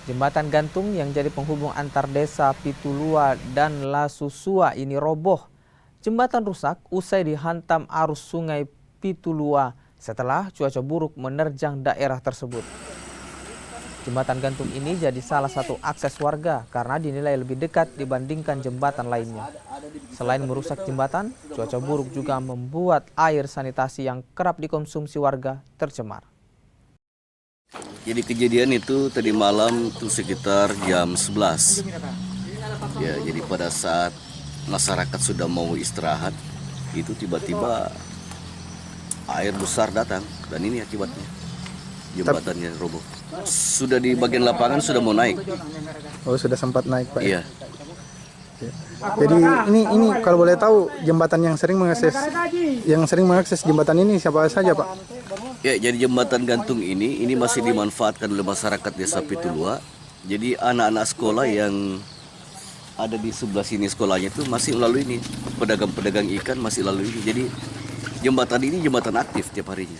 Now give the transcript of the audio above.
Jembatan gantung yang jadi penghubung antar desa Pitulua dan Lasusua ini roboh. Jembatan rusak usai dihantam arus sungai Pitulua setelah cuaca buruk menerjang daerah tersebut. Jembatan gantung ini jadi salah satu akses warga karena dinilai lebih dekat dibandingkan jembatan lainnya. Selain merusak jembatan, cuaca buruk juga membuat air sanitasi yang kerap dikonsumsi warga tercemar. Jadi kejadian itu tadi malam itu sekitar jam 11. Ya, jadi pada saat masyarakat sudah mau istirahat, itu tiba-tiba air besar datang dan ini akibatnya jembatannya roboh. Sudah di bagian lapangan sudah mau naik. Oh, sudah sempat naik, Pak. Iya. Jadi ini kalau boleh tahu jembatan yang sering mengakses jembatan ini siapa saja, Pak? Ya, jadi jembatan gantung ini masih dimanfaatkan oleh masyarakat Desa Pitulua. Jadi anak-anak sekolah yang ada di sebelah sini sekolahnya itu masih melalui ini. Pedagang-pedagang ikan masih melalui ini. Jadi jembatan ini jembatan aktif tiap harinya.